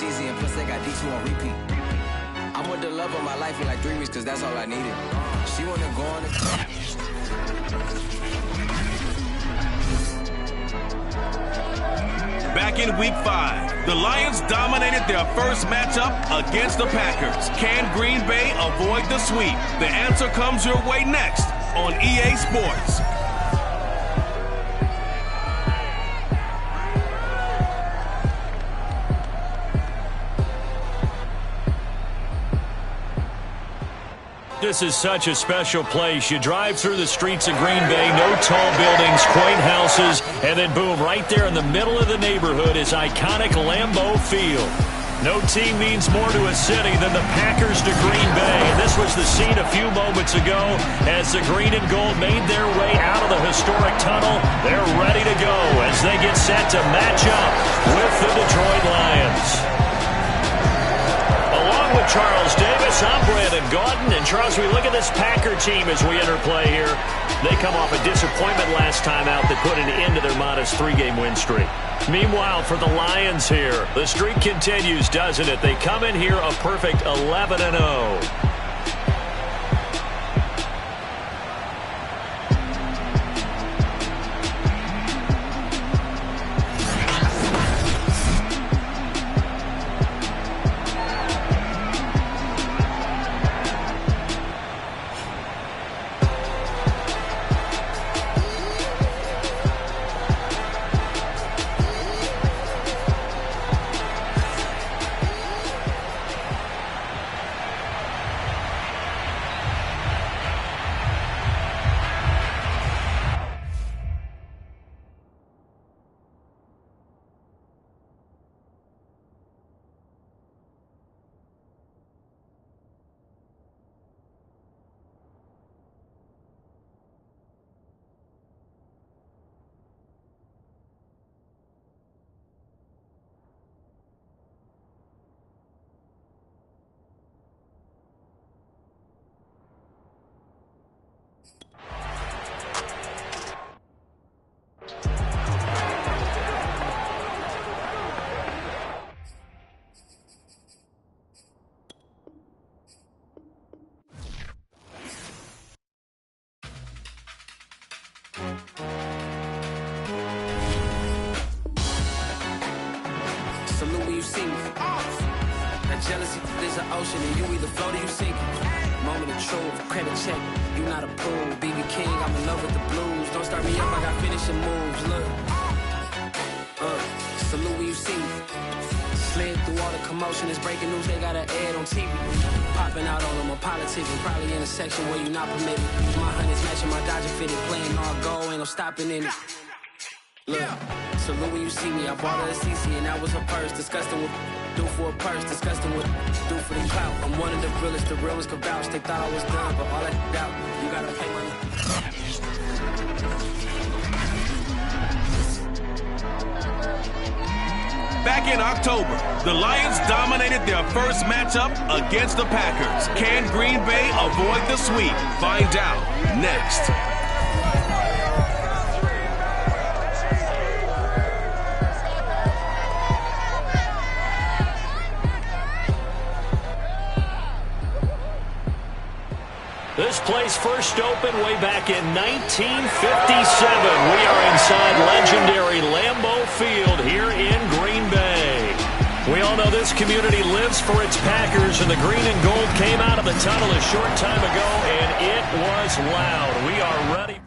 cheesy, and plus they got D2 on repeat. I'm with the love of my life for like 3 weeks, cause that's all I needed. She wanna go on Back in Week 5, the Lions dominated their first matchup against the Packers. Can Green Bay avoid the sweep? The answer comes your way next on EA Sports. This is such a special place. You drive through the streets of Green Bay, no tall buildings, quaint houses, and then boom, right there in the middle of the neighborhood is iconic Lambeau Field. No team means more to a city than the Packers to Green Bay. And this was the scene a few moments ago as the green and gold made their way out of the historic tunnel. They're ready to go as they get set to match up with the Detroit Lions. Along with Charles Davis, I'm Brandon Gaudin. And Charles, we look at this Packer team as we enter play here. They come off a disappointment last time out that put an end to their modest 3-game win streak. Meanwhile, for the Lions here, the streak continues, doesn't it? They come in here a perfect 11-0. Salute when you see me. That jealousy is an ocean, and you either float or you sink. Moment of truth, credit check, you not approved. BB King, I'm in love with the blues. Don't start me up, I got finishing moves. Look, salute when you see me. Slid through all the commotion, it's breaking news, they got an ad on TV. Popping out on them, I'm politicking, probably in a section where you not permitted. My hundreds matching my Dodger fitted, playing all go, ain't no stopping in it. Look, salute when you see me, I bought her a CC and that was her purse. Disgusting with do for a purse, disgusting with do for the clout. I'm one of the realest, the real ones could vouch. They thought I was done, but all that doubt, you gotta pay money. Back in October, the Lions dominated their first matchup against the Packers. Can Green Bay avoid the sweep? Find out next. This place first opened way back in 1957. We are inside legendary Lambeau Field here in Green Bay. We all know this community lives for its Packers, and the green and gold came out of the tunnel a short time ago, and it was loud. We are ready.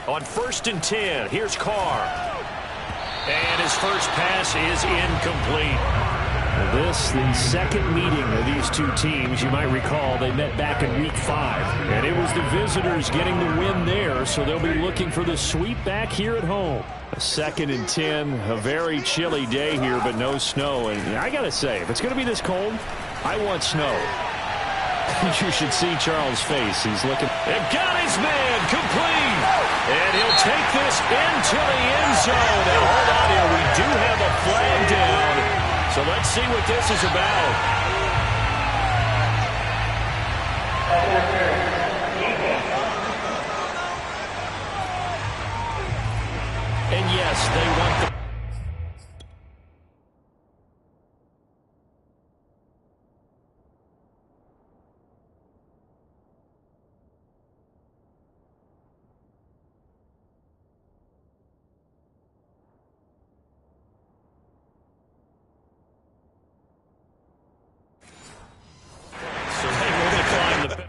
On 1st and 10, here's Carr. And his first pass is incomplete. This, the second meeting of these two teams. You might recall they met back in Week 5. And it was the visitors getting the win there, so they'll be looking for the sweep back here at home. 2nd and 10, a very chilly day here, but no snow. And I got to say, if it's going to be this cold, I want snow. You should see Charles' face. He's looking. And got his man complete. And he'll take this into the end zone. And hold on here. We let's see what this is about. And yes, they want the... So they will decline the...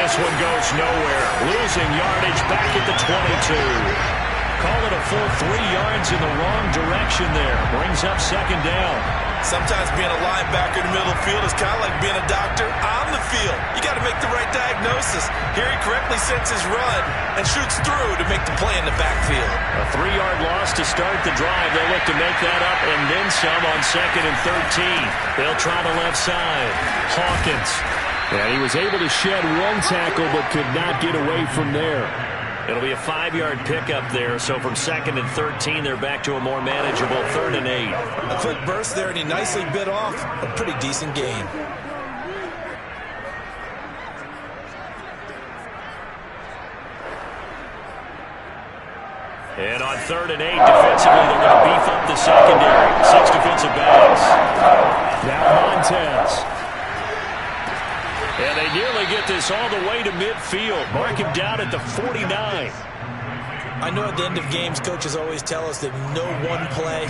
This one goes nowhere. Losing yardage back at the 22. Call it a full 3 yards in the wrong direction there. Brings up second down. Sometimes being a linebacker in the middle of the field is kind of like being a doctor on the field. You got to make the right diagnosis. Here he correctly sets his run and shoots through to make the play in the backfield. A 3-yard loss to start the drive. They'll look to make that up and then some on 2nd and 13. They'll try the left side. Hawkins. Yeah, he was able to shed one tackle but could not get away from there. It'll be a 5-yard pickup there, so from 2nd and 13, they're back to a more manageable 3rd and 8. A quick burst there, and he nicely bit off a pretty decent gain. And on 3rd and 8, defensively, they're going to beef up the secondary. 6 defensive backs. Now Montez. And they nearly get this all the way to midfield. Mark him down at the 49. I know at the end of games, coaches always tell us that no one play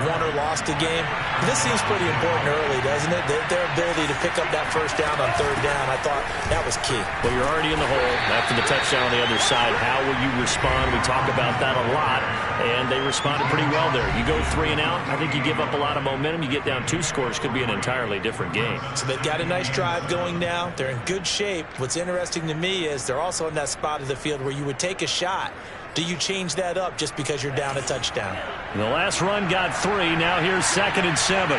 won or lost a game. This seems pretty important early, doesn't it? Their ability to pick up that first down on 3rd down, I thought that was key. Well, you're already in the hole after the touchdown on the other side. How will you respond? We talk about that a lot, and they responded pretty well there. You go 3 and out, I think you give up a lot of momentum. You get down 2 scores, could be an entirely different game. So they've got a nice drive going now. They're in good shape. What's interesting to me is they're also in that spot of the field where you would take a shot. Do you change that up just because you're down a touchdown? The last run got 3. Now here's 2nd and 7.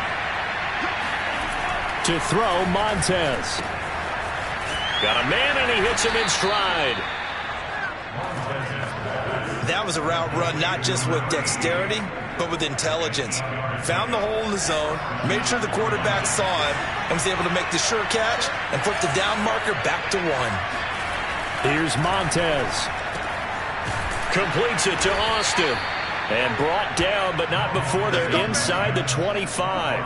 To throw, Montez. Got a man, and he hits him in stride. That was a route run not just with dexterity, but with intelligence. Found the hole in the zone, made sure the quarterback saw it, and was able to make the sure catch and put the down marker back to 1. Here's Montez. Completes it to Austin. And brought down, but not before they're inside the 25.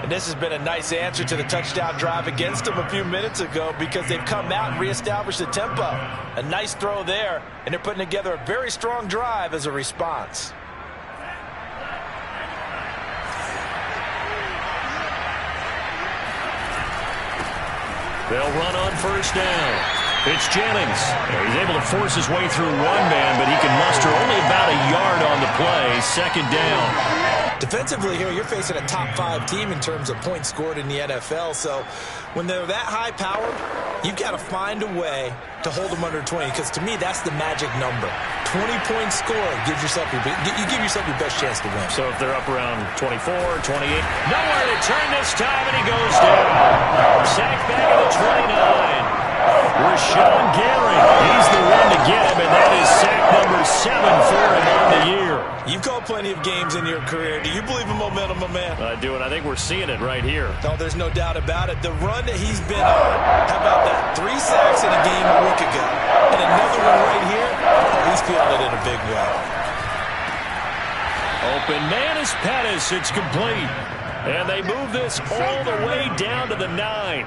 And this has been a nice answer to the touchdown drive against them a few minutes ago because they've come out and reestablished the tempo. A nice throw there, and they're putting together a very strong drive as a response. They'll run on 1st down. It's Jennings. He's able to force his way through one man, but he can muster only about a yard on the play. 2nd down. Defensively here, you're facing a top 5 team in terms of points scored in the NFL. So when they're that high powered, you've got to find a way to hold them under 20, because to me, that's the magic number. 20 points scored gives yourself you give yourself your best chance to win. So if they're up around 24, 28, nowhere to turn this time, and he goes down. Sacked back at the 29. Rashawn Gary, he's the one to get him, and that is sack number 7 for him on the year. You've called plenty of games in your career. Do you believe in momentum, my man? I do, and I think we're seeing it right here. No, there's no doubt about it. The run that he's been on, how about that? 3 sacks in a game a week ago. And another one right here, he's feeling it in a big way. Open man is Pettis. It's complete. And they move this all the way down to the 9.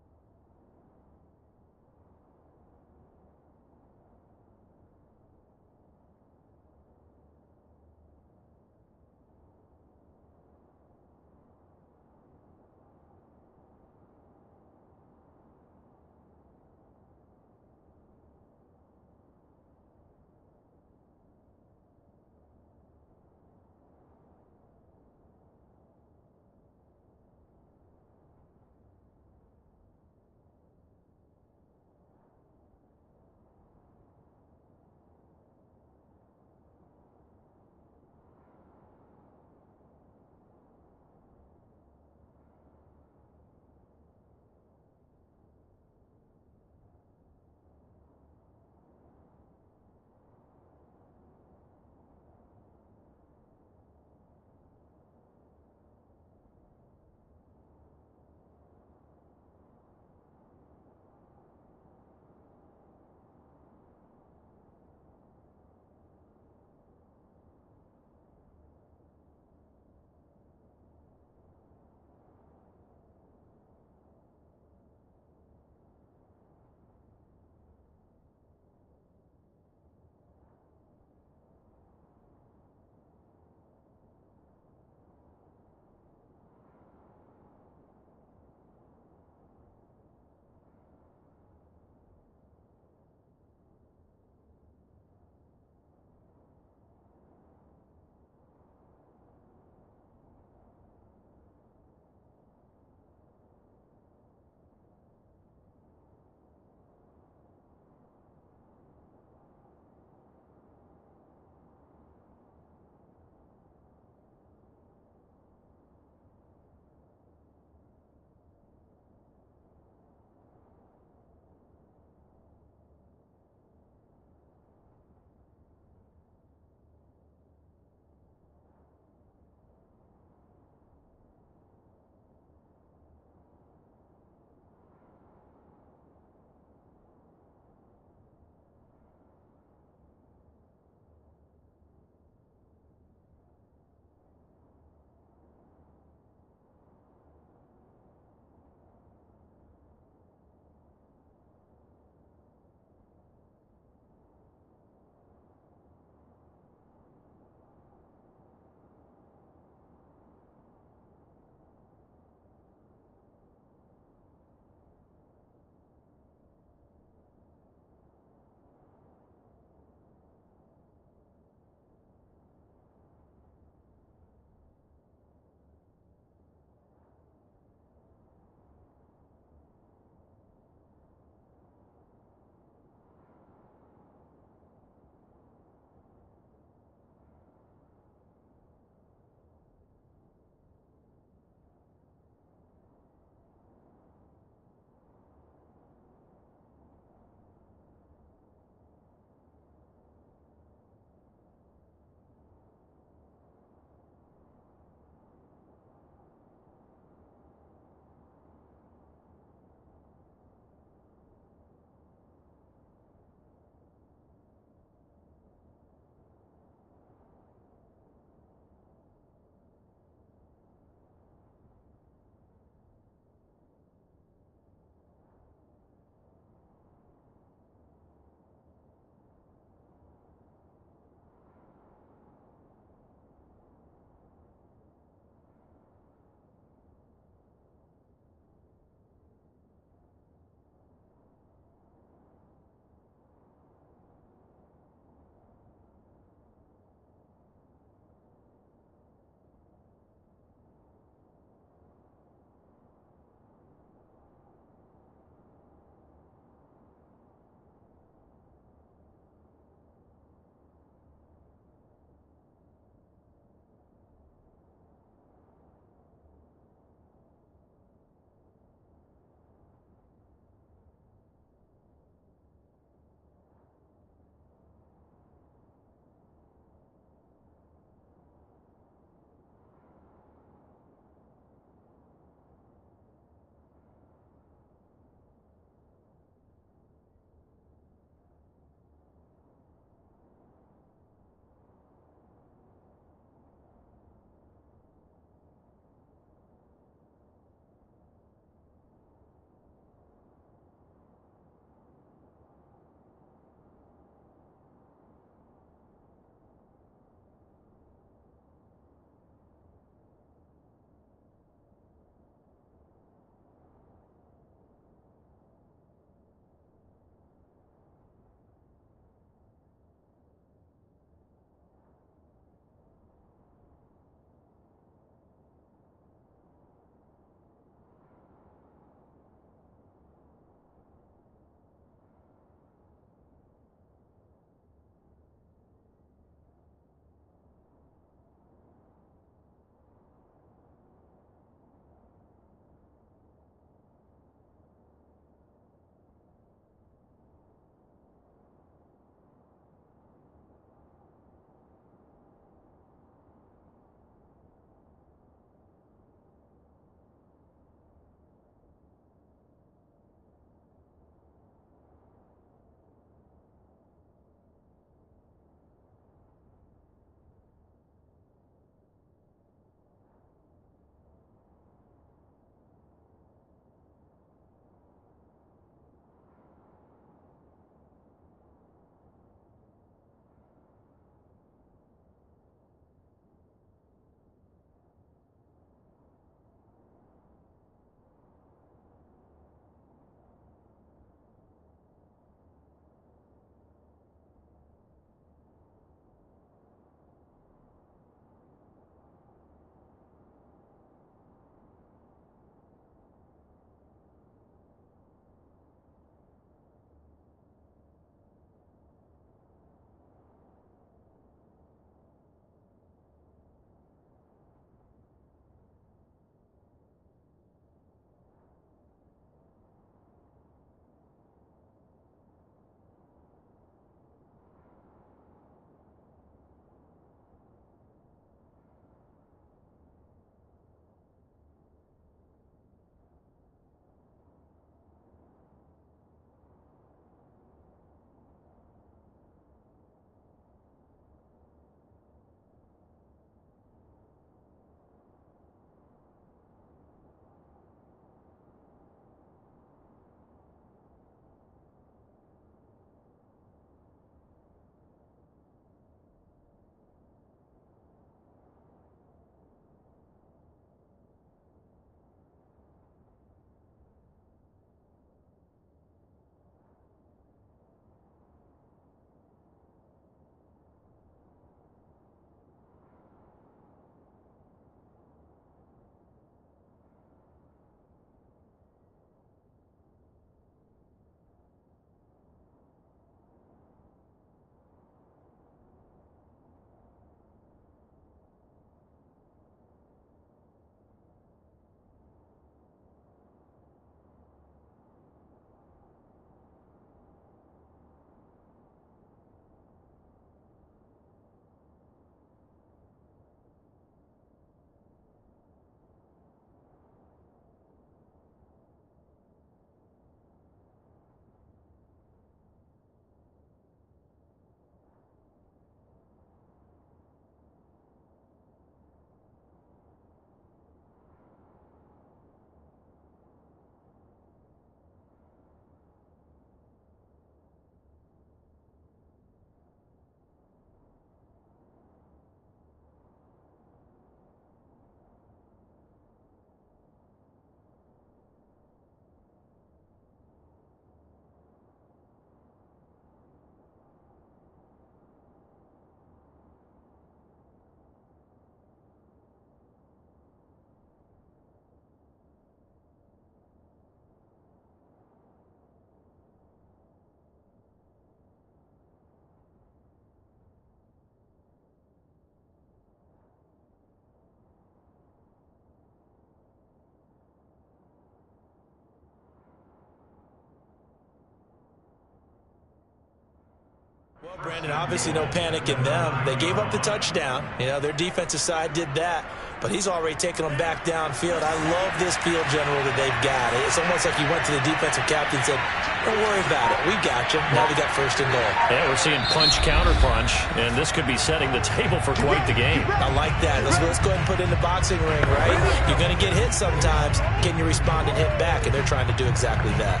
Well, Brandon, obviously no panic in them. They gave up the touchdown. You know, their defensive side did that. But he's already taken them back downfield. I love this field general that they've got. It's almost like he went to the defensive captain and said, don't worry about it. We got you. Now they got first and goal. Yeah, we're seeing punch, counter punch, and this could be setting the table for quite the game. I like that. Let's go ahead and put it in the boxing ring, right? You're going to get hit sometimes. Can you respond and hit back? And they're trying to do exactly that.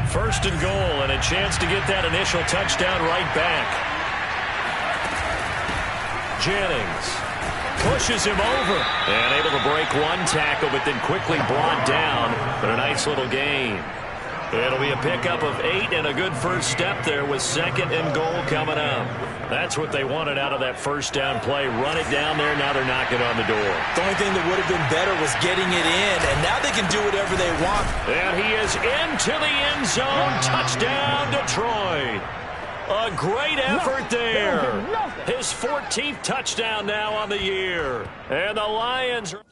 First and goal, and a chance to get that initial touchdown right back. Jennings pushes him over and able to break one tackle, but then quickly brought down. But a nice little gain. It'll be a pickup of 8 and a good first step there with second and goal coming up. That's what they wanted out of that first down play. Run it down there. Now they're knocking on the door. The only thing that would have been better was getting it in, and now they can do whatever they want. And he is into the end zone. Touchdown, Detroit. A great effort there. His 14th touchdown now on the year. And the Lions are...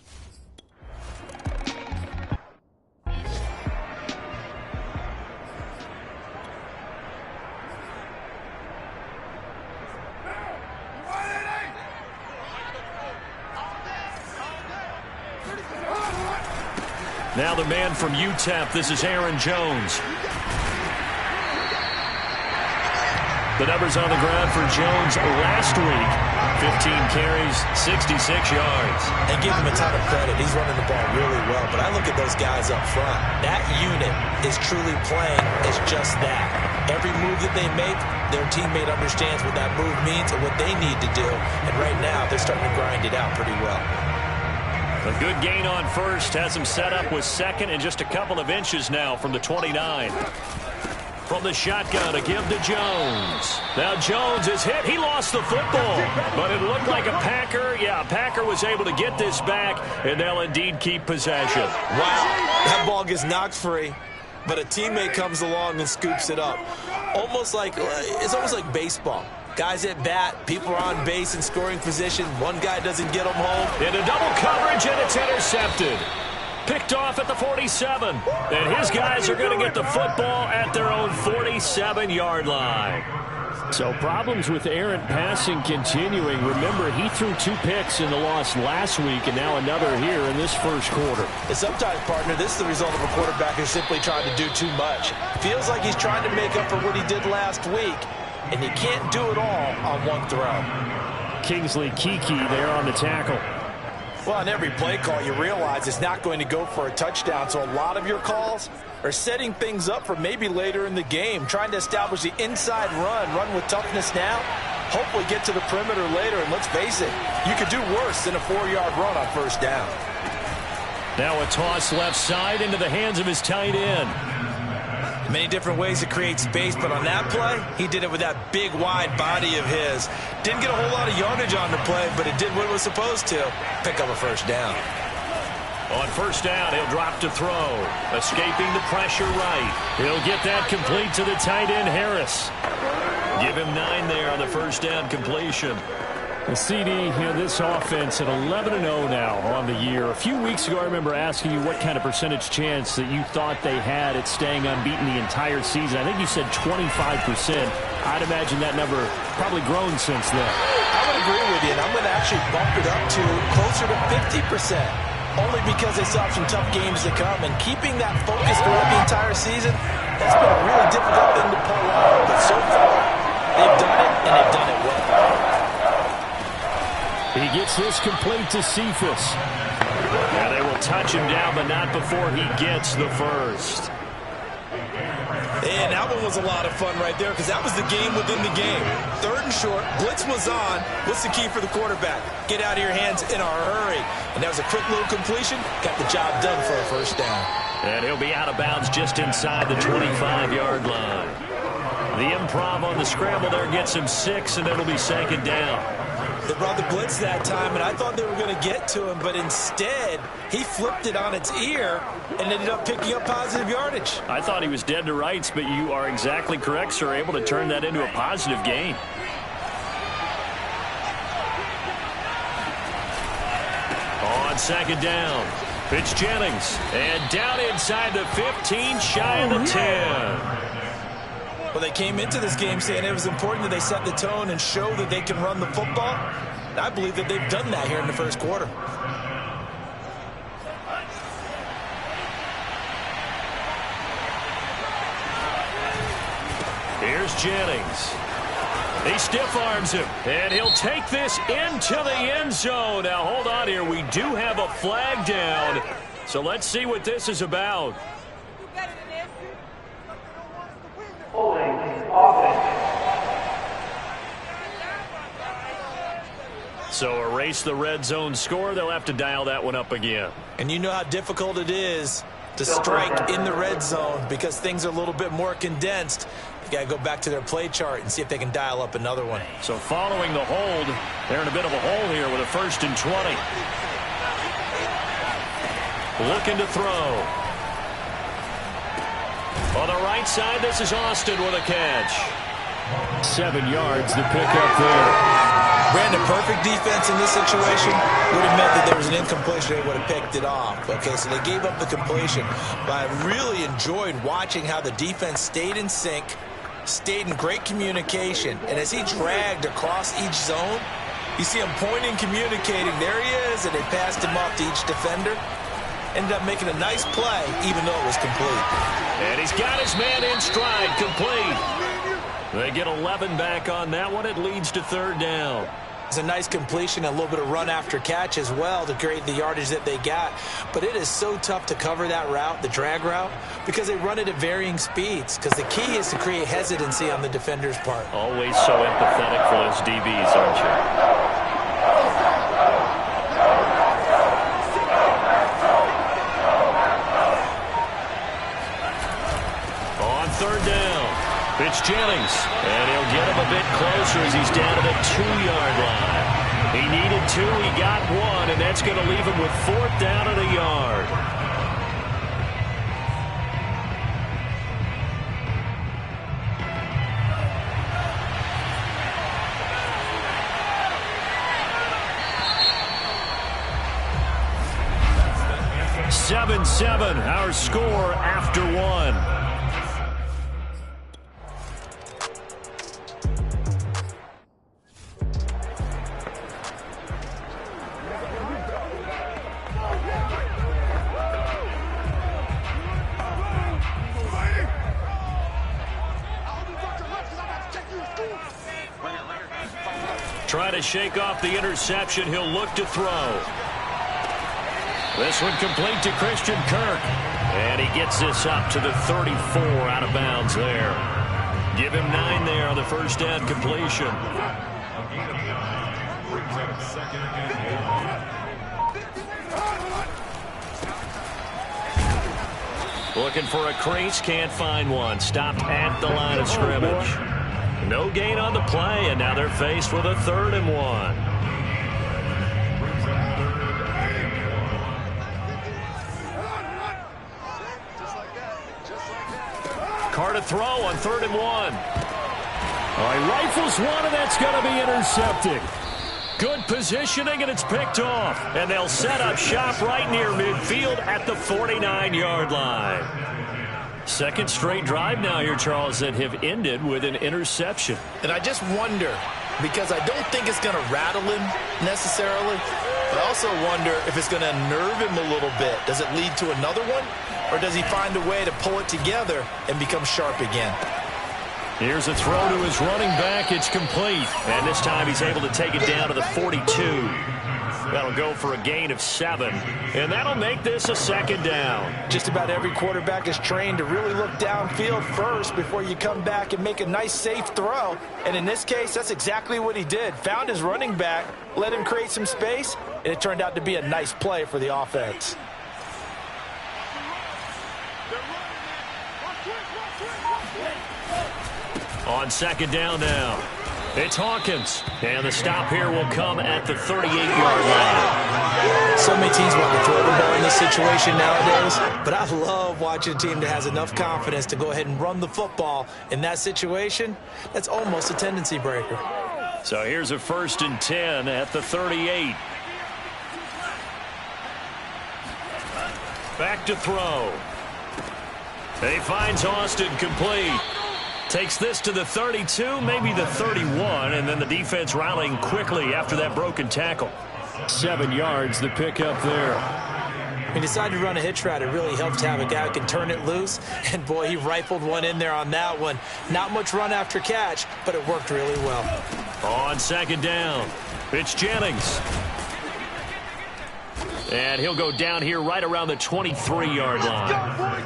Now the man from UTEP, this is Aaron Jones. The numbers on the ground for Jones last week. 15 carries, 66 yards. And give him a ton of credit. He's running the ball really well. But I look at those guys up front. That unit is truly playing as just that. Every move that they make, their teammate understands what that move means and what they need to do. And right now, they're starting to grind it out pretty well. A good gain on first has him set up with second and just a couple of inches now from the 29. From the shotgun to give to Jones. Now Jones is hit. He lost the football, but it looked like a Packer. Yeah, a Packer was able to get this back, and they'll indeed keep possession. Wow, that ball gets knocked free, but a teammate comes along and scoops it up. It's almost like baseball. Guys at bat, people are on base in scoring position. One guy doesn't get them home. Into double coverage, and it's intercepted. Picked off at the 47. And his guys are going to get the football at their own 47-yard line. So problems with errant passing continuing. Remember, he threw 2 picks in the loss last week, and now another here in this first quarter. And sometimes, partner, this is the result of a quarterback who's simply trying to do too much. Feels like he's trying to make up for what he did last week. And he can't do it all on one throw. Kingsley Kiki there on the tackle. Well, on every play call, you realize it's not going to go for a touchdown. So a lot of your calls are setting things up for maybe later in the game, trying to establish the inside run with toughness now, hopefully get to the perimeter later. And let's face it, you could do worse than a 4-yard run on first down. Now a toss left side into the hands of his tight end. Many different ways to create space, but on that play, he did it with that big, wide body of his. Didn't get a whole lot of yardage on the play, but it did what it was supposed to. Pick up a first down. On first down, he'll drop to throw. Escaping the pressure right. He'll get that complete to the tight end, Harris. Give him 9 there on the first down completion. The CD, this offense at 11-0 now on the year. A few weeks ago, I remember asking you what kind of percentage chance that you thought they had at staying unbeaten the entire season. I think you said 25%. I'd imagine that number probably grown since then. I would agree with you, and I'm going to actually bump it up to closer to 50%. Only because they still have some tough games to come, and keeping that focus throughout the entire season, that's been a really difficult thing to pull off. But so far, they've done it, and they've done it well. He gets this complete to Cephas. Yeah, they will touch him down, but not before he gets the first. And that one was a lot of fun right there because that was the game within the game. 3rd and short, blitz was on. What's the key for the quarterback? Get out of your hands in a hurry. And that was a quick little completion. Got the job done for a first down. And he'll be out of bounds just inside the 25-yard line. The improv on the scramble there gets him 6, and it'll be 2nd down. They brought the blitz that time, and I thought they were going to get to him, but instead, he flipped it on its ear and ended up picking up positive yardage. I thought he was dead to rights, but you are exactly correct, sir, able to turn that into a positive gain. On 2nd down, It's Jennings. And down inside the 15, shy of the 10. Well, they came into this game saying it was important that they set the tone and show that they can run the football. And I believe that they've done that here in the first quarter. Here's Jennings. He stiff arms him, and he'll take this into the end zone. Now, hold on here. We do have a flag down, so let's see what this is about. So erase the red zone score. They'll have to dial that one up again. And you know how difficult it is to strike in the red zone because things are a little bit more condensed. You got to go back to their play chart and see if they can dial up another one. So following the hold, they're in a bit of a hole here with a 1st and 20. Looking to throw. On the right side, this is Austin with a catch. 7 yards, the pickup there. Brandon, perfect defense in this situation would have meant that there was an incompletion. They would have picked it off. Okay, so they gave up the completion. But I really enjoyed watching how the defense stayed in sync, stayed in great communication. And as he dragged across each zone, you see him pointing, communicating. There he is, and they passed him off to each defender. Ended up making a nice play, even though it was complete. And he's got his man in stride, complete. They get 11 back on that one. It leads to 3rd down. It's a nice completion, a little bit of run after catch as well to create the yardage that they got. But it is so tough to cover that route, the drag route, because they run it at varying speeds. Because the key is to create hesitancy on the defender's part. Always so empathetic for those DBs, aren't you? On 3rd down. It's Jennings, and he'll get him a bit closer as he's down to the 2-yard line. He needed 2, he got 1, and that's going to leave him with 4th down and a yard. Seven, our score after 1. Trying to shake off the interception. He'll look to throw. This one complete to Christian Kirk. And he gets this up to the 34 out of bounds there. Give him 9 there on the 1st down completion. Looking for a crease, can't find one. Stopped at the line of scrimmage. No gain on the play, and now they're faced with a 3rd and 1. Carr to throw on 3rd and 1. All right, rifles one, and that's going to be intercepted. Good positioning, and it's picked off. And they'll set up shop right near midfield at the 49-yard line. 2nd straight drive now here, Charles, that have ended with an interception. And I just wonder, because I don't think it's going to rattle him necessarily, but I also wonder if it's going to unnerve him a little bit. Does it lead to another one, or does he find a way to pull it together and become sharp again? Here's a throw to his running back. It's complete. And this time he's able to take it down to the 42. That'll go for a gain of 7. And that'll make this a 2nd down. Just about every quarterback is trained to really look downfield first before you come back and make a nice, safe throw. And in this case, that's exactly what he did. Found his running back, let him create some space, and it turned out to be a nice play for the offense. On 2nd down now, it's Hawkins. And the stop here will come at the 38-yard line. So many teams want to throw the ball in this situation nowadays, but I love watching a team that has enough confidence to go ahead and run the football. In that situation, that's almost a tendency breaker. So here's a 1st and 10 at the 38. Back to throw. He finds Austin complete. Takes this to the 32, maybe the 31, and then the defense rallying quickly after that broken tackle. 7 yards, the pickup there. He decided to run a hitch route. It really helped to have a guy who can turn it loose. And, boy, he rifled one in there on that one. Not much run after catch, but it worked really well. On second down, it's Jennings. And he'll go down here right around the 23-yard line.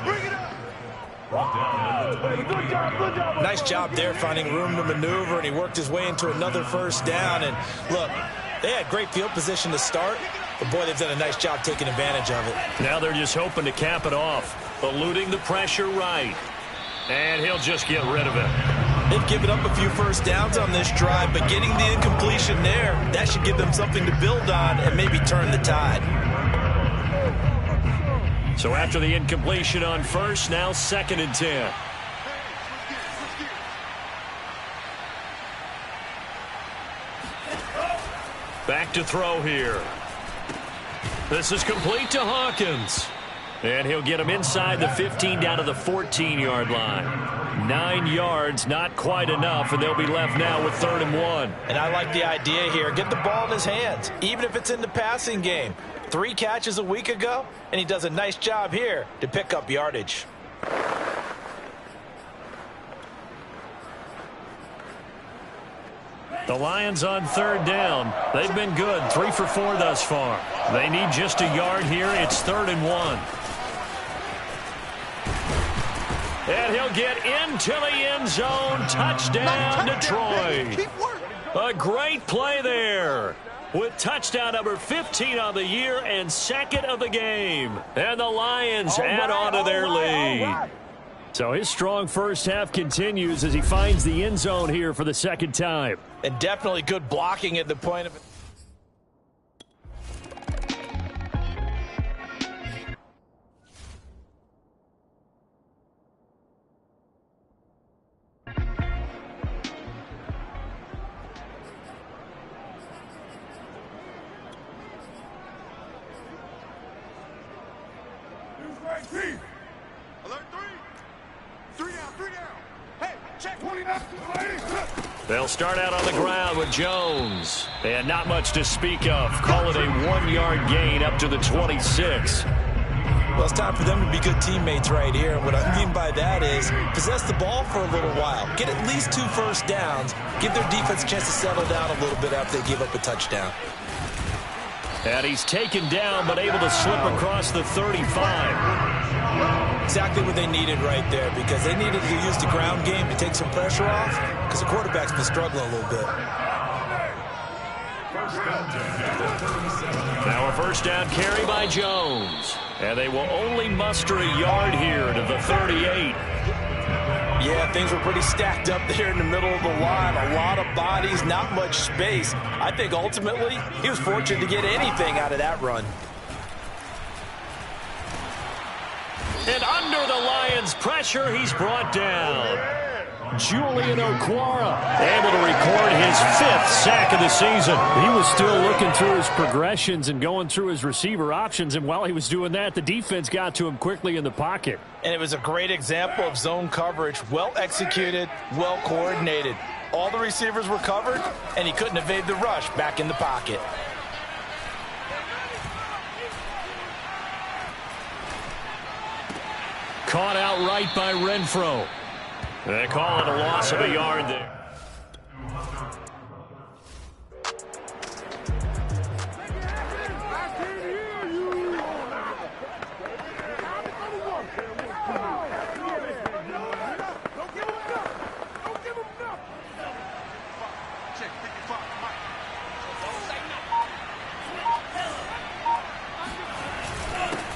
Nice job there finding room to maneuver, and he worked his way into another first down. And, look, they had great field position to start, but, boy, they've done a nice job taking advantage of it. Now they're just hoping to cap it off, eluding the pressure right. And he'll just get rid of it. They've given up a few first downs on this drive, but getting the incompletion there, that should give them something to build on and maybe turn the tide. So after the incompletion on first, now 2nd and 10. Back to throw here. This is complete to Hawkins. And he'll get him inside the 15 down to the 14-yard line. 9 yards, not quite enough, and they'll be left now with 3rd and 1. And I like the idea here. Get the ball in his hands, even if it's in the passing game. 3 catches a week ago, and he does a nice job here to pick up yardage. The Lions on 3rd down. They've been good, 3 for 4 thus far. They need just a yard here. It's 3rd and 1. And he'll get into the end zone. Touchdown, Detroit. A great play there. With touchdown number 15 on the year and 2nd of the game. And the Lions add on to their lead. So his strong first half continues as he finds the end zone here for the 2nd time. And definitely good blocking at the point of it. They'll start out on the ground with Jones. And not much to speak of. Call it a 1-yard gain up to the 26. Well, it's time for them to be good teammates right here. And what I mean by that is possess the ball for a little while. Get at least 2 first downs. Give their defense a chance to settle down a little bit after they give up a touchdown. And he's taken down but able to slip across the 35. Exactly what they needed right there, because they needed to use the ground game to take some pressure off, because the quarterback's been struggling a little bit. Now a first down carry by Jones. And they will only muster a yard here to the 38. Yeah, things were pretty stacked up there in the middle of the line. A lot of bodies, not much space. I think ultimately he was fortunate to get anything out of that run. And under the Lions' pressure, he's brought down. Julian Okwara able to record his 5th sack of the season. He was still looking through his progressions and going through his receiver options, and while he was doing that, the defense got to him quickly in the pocket. And it was a great example of zone coverage. Well executed, well coordinated. All the receivers were covered, and he couldn't evade the rush back in the pocket. Caught outright by Renfro. They call it a loss of a yard there.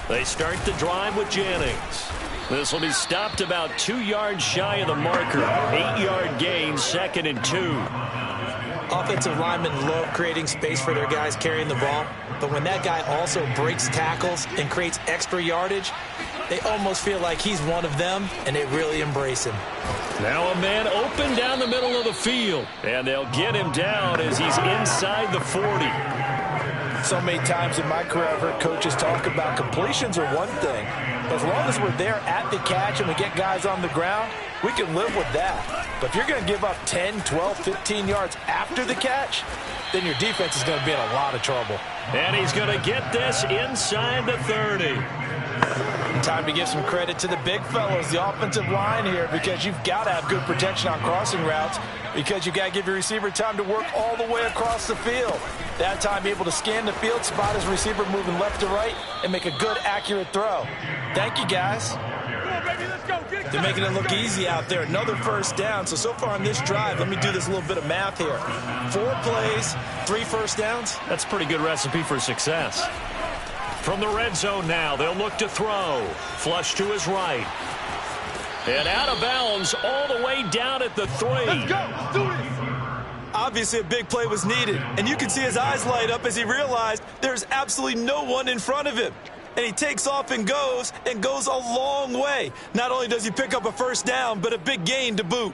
They start the drive with Jennings. This will be stopped about 2 yards shy of the marker. 8-yard gain, 2nd and 2. Offensive linemen love creating space for their guys carrying the ball, but when that guy also breaks tackles and creates extra yardage, they almost feel like he's one of them, and they really embrace him. Now a man open down the middle of the field, and they'll get him down as he's inside the 40. So many times in my career, I've heard coaches talk about completions are one thing. But as long as we're there at the catch and we get guys on the ground, we can live with that. But if you're going to give up 10, 12, 15 yards after the catch, then your defense is going to be in a lot of trouble. And he's going to get this inside the 30. Time to give some credit to the big fellows, the offensive line here, because you've got to have good protection on crossing routes, because you've got to give your receiver time to work all the way across the field. That time, be able to scan the field, spot his receiver moving left to right, and make a good, accurate throw. Thank you, guys. They're making it look easy out there. Another first down. So far on this drive, let me do this little bit of math here. 4 plays, 3 first downs. That's a pretty good recipe for success. From the red zone now, they'll look to throw. Flush to his right. And out of bounds all the way down at the 3. Let's go. Let's do this. Obviously, a big play was needed. And you can see his eyes light up as he realized there's absolutely no one in front of him. And he takes off and goes a long way. Not only does he pick up a first down, but a big gain to boot.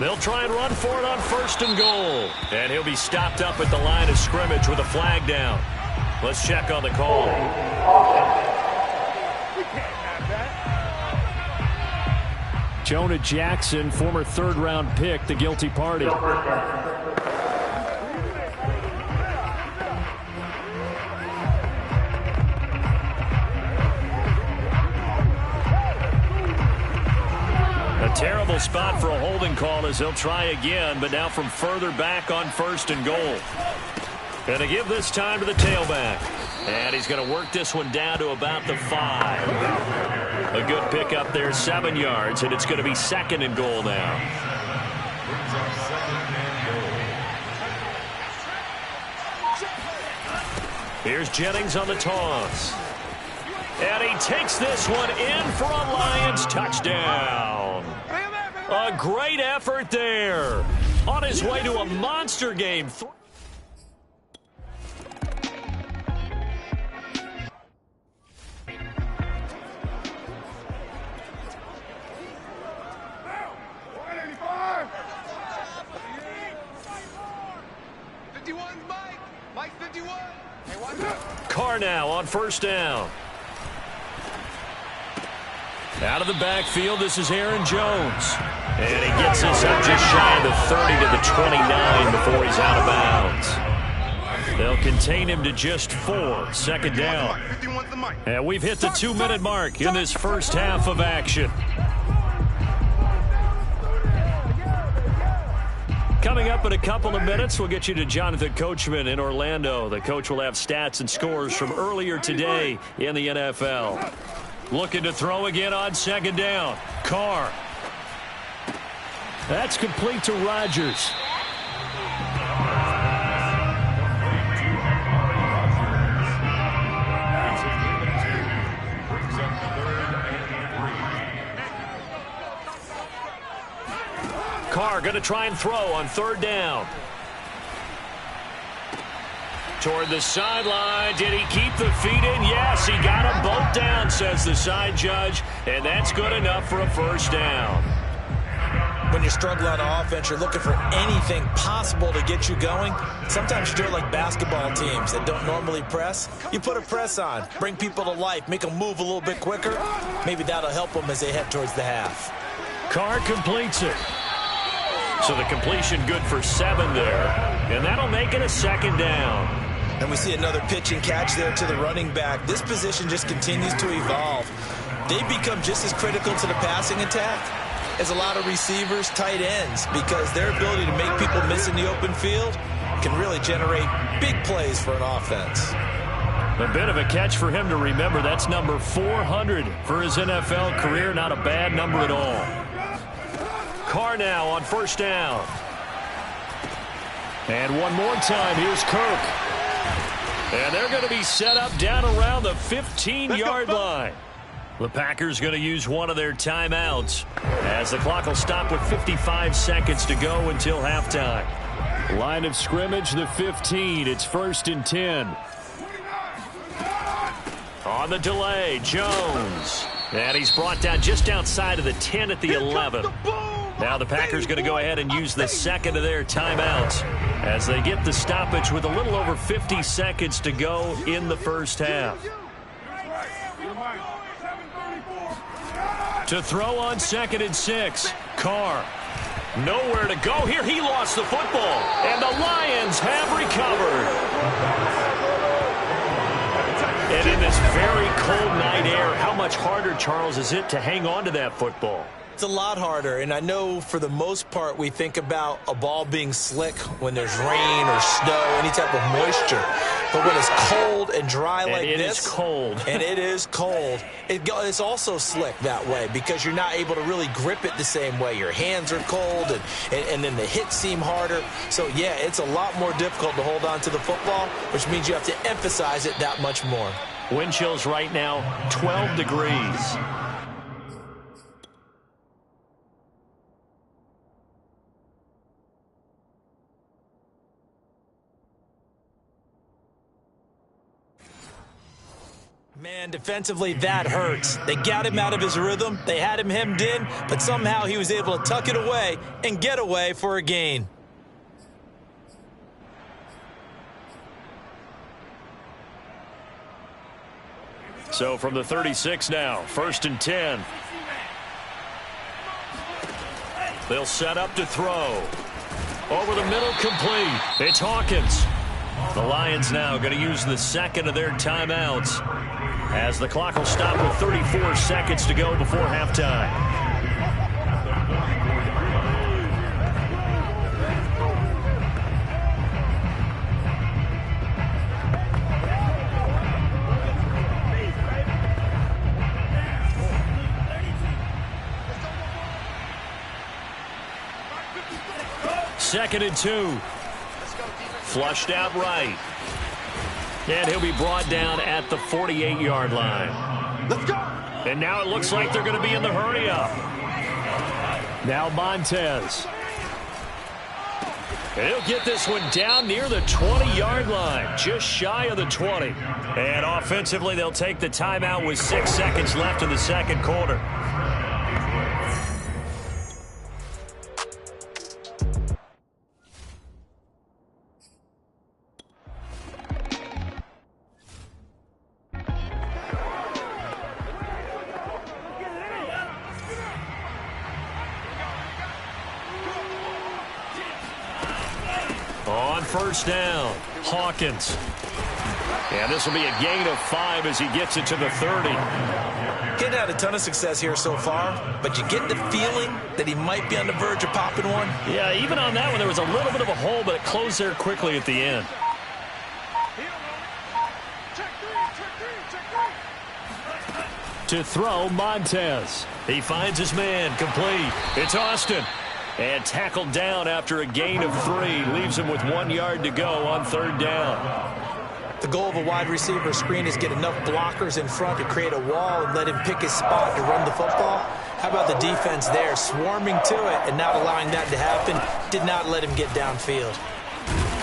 They'll try and run for it on 1st and goal. And he'll be stopped up at the line of scrimmage with a flag down. Let's check on the call. Jonah Jackson, former 3rd-round pick, the guilty party. Terrible spot for a holding call as he'll try again, but now from further back on 1st and goal. Going to give this time to the tailback. And he's going to work this one down to about the 5. A good pick up there, 7 yards, and it's going to be 2nd and goal now. Here's Jennings on the toss. And he takes this one in for a Lions touchdown. A great effort there. On his way to a monster game. Carr now on 1st down. Out of the backfield, this is Aaron Jones. And he gets this up just shy of the 30 to the 29 before he's out of bounds. They'll contain him to just 4. 2nd down. And we've hit the 2-minute mark in this first half of action. Coming up in a couple of minutes, we'll get you to Jonathan Coachman in Orlando. The coach will have stats and scores from earlier today in the NFL. Looking to throw again on 2nd down. Carr. That's complete to Rodgers. Carr going to try and throw on 3rd down. Toward the sideline. Did he keep the feet in? Yes, he got them both down, says the side judge. And that's good enough for a 1st down. When you struggle on offense, you're looking for anything possible to get you going. Sometimes you're like basketball teams that don't normally press. You put a press on, bring people to life, make them move a little bit quicker. Maybe that'll help them as they head towards the half. Carr completes it. So the completion good for 7 there. And that'll make it a 2nd down. And we see another pitch and catch there to the running back. This position just continues to evolve. They become just as critical to the passing attack as a lot of receivers, tight ends, because their ability to make people miss in the open field can really generate big plays for an offense. A bit of a catch for him to remember. That's number 400 for his NFL career. Not a bad number at all. Carr now on 1st down. And one more time, here's Kirk. And they're going to be set up down around the 15-yard line. The Packers going to use one of their timeouts as the clock will stop with 55 seconds to go until halftime. Line of scrimmage, the 15. It's 1st and 10. On the delay, Jones. And he's brought down just outside of the 10 at the 11. Now the Packers going to go ahead and use the second of their timeouts as they get the stoppage with a little over 50 seconds to go in the first half. To throw on 2nd and 6, Carr. Nowhere to go here. He lost the football, and the Lions have recovered. And in this very cold night air, how much harder, Charles, is it to hang on to that football? It's a lot harder, and I know for the most part we think about a ball being slick when there's rain or snow, any type of moisture. But when it's cold and dry like this, it is cold. And it is cold, it's also slick that way because you're not able to really grip it the same way. Your hands are cold, and then the hits seem harder. So, yeah, it's a lot more difficult to hold on to the football, which means you have to emphasize it that much more. Wind chills right now, 12 degrees. Man, defensively, that hurts. They got him out of his rhythm. They had him hemmed in, but somehow he was able to tuck it away and get away for a gain. So from the 36 now, 1st and 10. They'll set up to throw. Over the middle, complete. It's Hawkins. The Lions now going to use the second of their timeouts as the clock will stop with 34 seconds to go before halftime. Second and 2. Flushed out right. And he'll be brought down at the 48-yard line. Let's go. And now it looks like they're going to be in the hurry-up. Now Montez. And he'll get this one down near the 20-yard line, just shy of the 20. And offensively, they'll take the timeout with 6 seconds left in the second quarter. First down, Hawkins. And this will be a gain of 5 as he gets it to the 30. Getting had a ton of success here so far, but you get the feeling that he might be on the verge of popping one. Yeah, even on that one, there was a little bit of a hole, but it closed there quickly at the end. To throw, Montez. He finds his man, complete. It's Austin. And tackled down after a gain of 3. Leaves him with 1 yard to go on 3rd down. The goal of a wide receiver screen is get enough blockers in front to create a wall and let him pick his spot to run the football. How about the defense there, swarming to it and not allowing that to happen? Did not let him get downfield.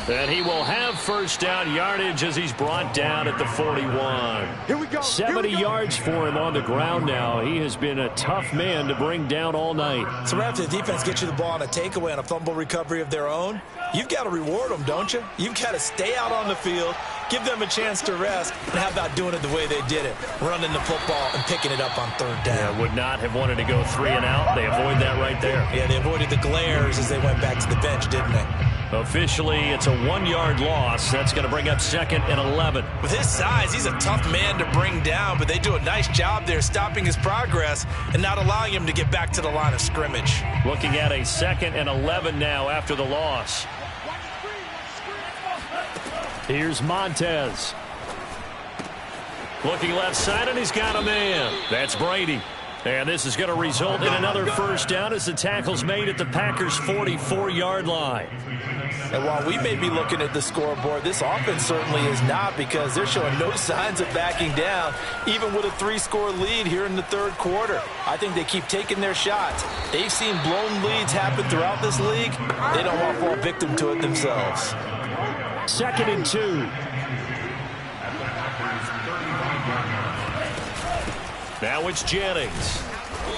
And he will have first down yardage as he's brought down at the 41. Here we go. 70 yards for him on the ground now. He has been a tough man to bring down all night. So right after the defense gets you the ball on a takeaway on a fumble recovery of their own, you've got to reward them, don't you? You've got to stay out on the field, give them a chance to rest, and how about doing it the way they did it, running the football and picking it up on 3rd down. Yeah, would not have wanted to go 3 and out. They avoid that right there. Yeah, they avoided the glares as they went back to the bench, didn't they? Officially, it's a 1 yard loss. That's going to bring up 2nd and 11. With his size, he's a tough man to bring down, but they do a nice job there stopping his progress and not allowing him to get back to the line of scrimmage. Looking at a 2nd and 11 now after the loss. Here's Montez. Looking left side, and he's got a man. That's Brady. And this is going to result in another first down as the tackle's made at the Packers' 44-yard line. And while we may be looking at the scoreboard, this offense certainly is not, because they're showing no signs of backing down, even with a 3-score lead here in the third quarter. I think they keep taking their shots. They've seen blown leads happen throughout this league. They don't want to fall victim to it themselves. 2nd and 2. Now it's Jennings.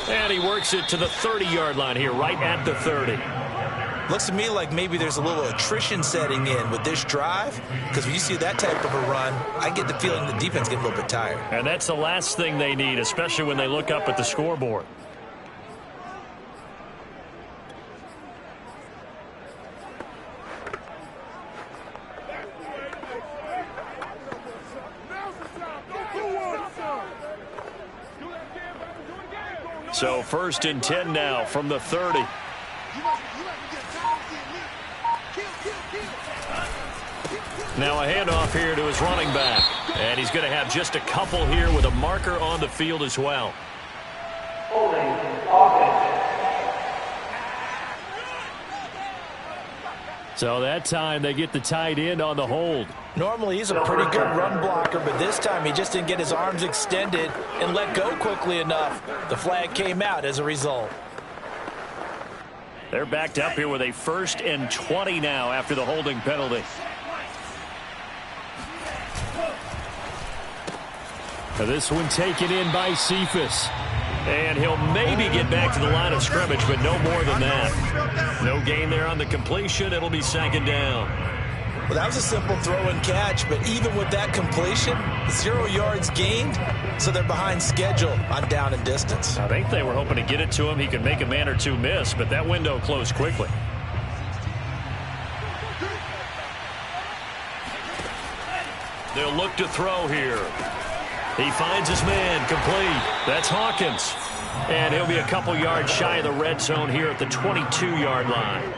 And he works it to the 30-yard line here, right at the 30. Looks to me like maybe there's a little attrition setting in with this drive, because when you see that type of a run, I get the feeling the defense gets a little bit tired. And that's the last thing they need, especially when they look up at the scoreboard. So 1st and 10 now from the 30. Now a handoff here to his running back. And he's going to have just a couple here with a marker on the field as well. So that time they get the tight end on the hold. Normally he's a pretty good run blocker, but this time he just didn't get his arms extended and let go quickly enough. The flag came out as a result. They're backed up here with a 1st and 20 now after the holding penalty. Now this one taken in by Cephas. And he'll maybe get back to the line of scrimmage, but no more than that. No gain there on the completion. It'll be 2nd down. Well, that was a simple throw and catch, but even with that completion, 0 yards gained, so they're behind schedule on down and distance. I think they were hoping to get it to him. He could make a man or two miss, but that window closed quickly. They'll look to throw here. He finds his man, complete. That's Hawkins. And he'll be a couple yards shy of the red zone here at the 22-yard line.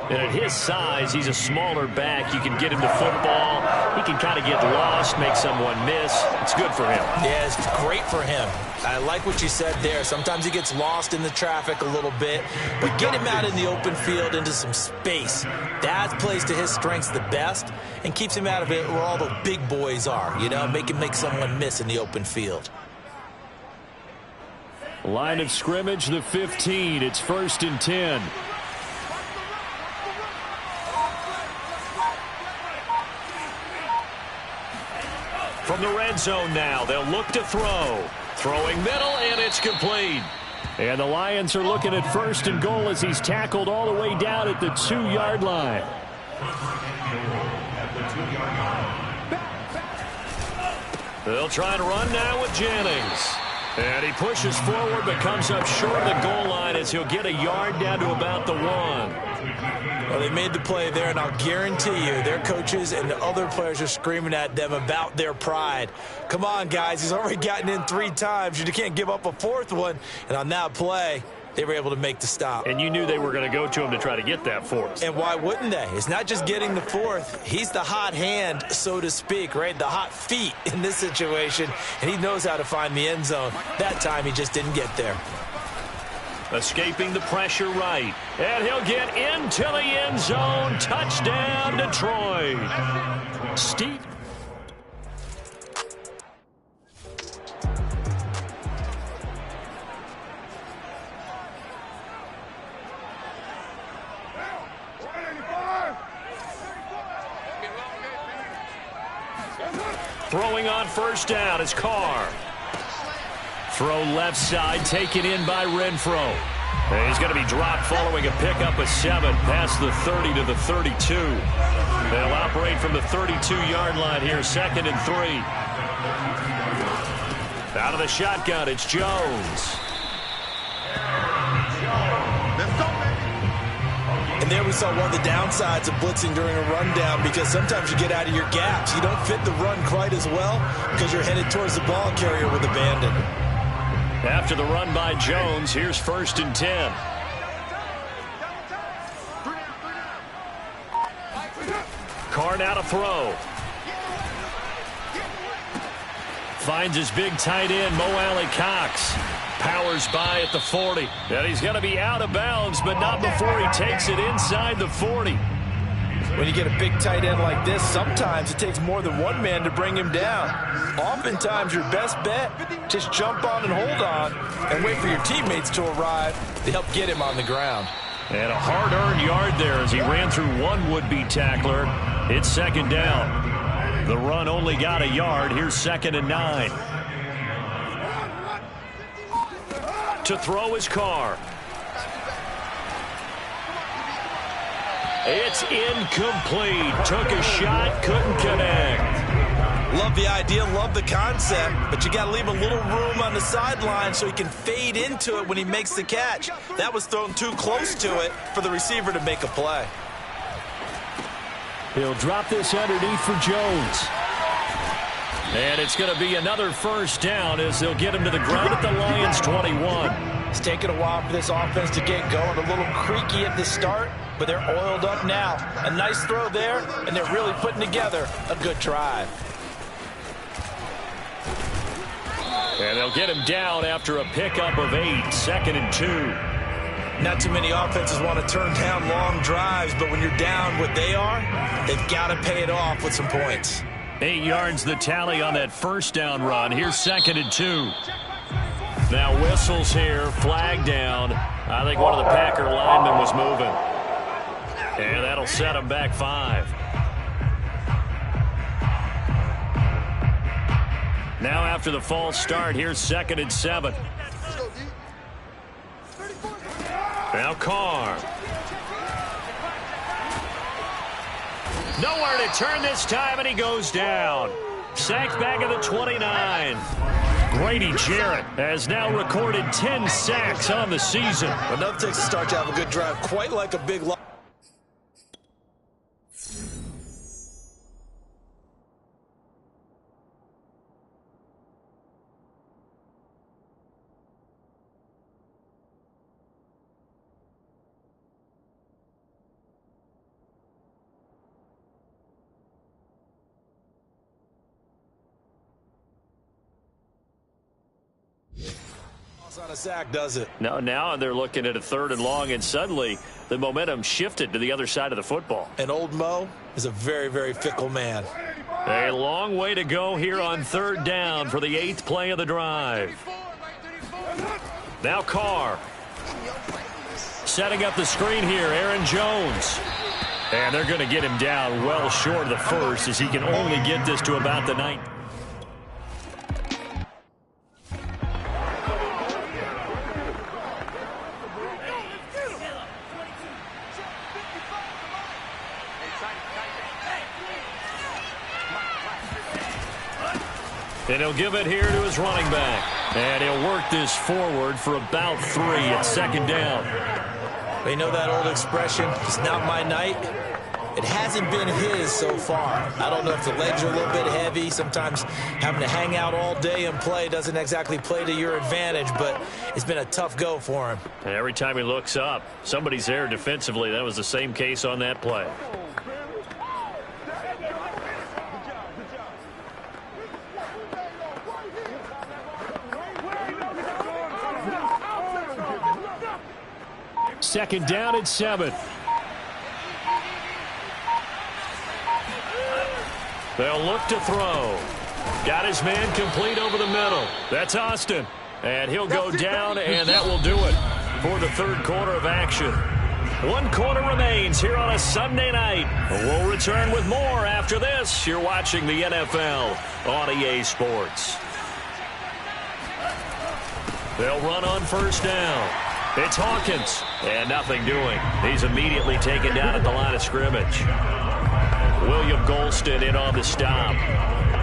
And at his size, he's a smaller back. You can get him to football. He can kind of get lost, make someone miss. It's good for him. Yeah, it's great for him. I like what you said there. Sometimes he gets lost in the traffic a little bit, but get him out in the open field into some space. That plays to his strengths the best and keeps him out of it where all the big boys are, you know, make him make someone miss in the open field. Line of scrimmage, the 15. It's 1st and 10. From the red zone now, they'll look to throw. Throwing middle, and it's complete. And the Lions are looking at 1st and goal as he's tackled all the way down at the 2-yard line. They'll try to run now with Jennings. And he pushes forward but comes up short of the goal line as he'll get a yard down to about the 1. Well, they made the play there, and I'll guarantee you their coaches and the other players are screaming at them about their pride. Come on, guys. He's already gotten in 3 times. You can't give up a 4th one. And on that play, they were able to make the stop. And you knew they were going to go to him to try to get that 4th. And why wouldn't they? It's not just getting the 4th. He's the hot hand, so to speak, right? The hot feet in this situation. And he knows how to find the end zone. That time, he just didn't get there. Escaping the pressure right. And he'll get into the end zone. Touchdown, Detroit. Steve. Throwing on 1st down is Carr. Throw left side, taken in by Renfro. And he's going to be dropped following a pickup of 7 past the 30 to the 32. They'll operate from the 32-yard line here, 2nd and 3. Out of the shotgun, it's Jones. And there we saw one of the downsides of blitzing during a rundown, because sometimes you get out of your gaps. You don't fit the run quite as well because you're headed towards the ball carrier with abandon. After the run by Jones, here's 1st and 10. Carr now to throw. Finds his big tight end, Mo Alley Cox. powers by at the 40. And he's going to be out of bounds, but not before he takes it inside the 40. When you get a big tight end like this, sometimes it takes more than one man to bring him down. Oftentimes, your best bet, just jump on and hold on and wait for your teammates to arrive to help get him on the ground. And a hard-earned yard there as he ran through one would-be tackler. It's second down. The run only got a yard. Here's 2nd and 9. To throw his Carr. It's incomplete. Took a shot, couldn't connect. Love the idea, love the concept, but you got to leave a little room on the sideline so he can fade into it when he makes the catch. That was thrown too close to it for the receiver to make a play. He'll drop this underneath for Jones. And it's going to be another first down as they'll get him to the ground at the Lions' 21. It's taken a while for this offense to get going. A little creaky at the start, but they're oiled up now. A nice throw there, and they're really putting together a good drive. And they'll get him down after a pickup of 8, 2nd and 2. Not too many offenses want to turn down long drives, but when you're down what they are, they've got to pay it off with some points. 8 yards the tally on that first down run. Here's 2nd and 2. Now whistles here, flag down. I think one of the Packer linemen was moving. And that'll set him back 5. Now after the false start, here's 2nd and 7. Now Carr. Nowhere to turn this time, and he goes down. Sacked back at the 29. Grady Jarrett has now recorded 10 sacks on the season. Enough takes to start to have a good drive, quite like a big loss. On a sack, does it? No, now they're looking at a 3rd and long, and suddenly the momentum shifted to the other side of the football. And old Mo is a very, very fickle man. A long way to go here on 3rd down for the 8th play of the drive. Now Carr. Setting up the screen here, Aaron Jones. And they're going to get him down well short of the first as he can only get this to about the 9th. And he'll give it here to his running back. And he'll work this forward for about 3 at 2nd down. They know that old expression, it's not my night. It hasn't been his so far. I don't know if the legs are a little bit heavy. Sometimes having to hang out all day and play doesn't exactly play to your advantage, but it's been a tough go for him. And every time he looks up, somebody's there defensively. That was the same case on that play. Second down and 7. They'll look to throw. Got his man complete over the middle. That's Austin. And he'll go down, and that will do it for the 3rd quarter of action. 1 quarter remains here on a Sunday night. We'll return with more after this. You're watching the NFL on EA Sports. They'll run on 1st down. It's Hawkins, and nothing doing. He's immediately taken down at the line of scrimmage. William Golston in on the stop.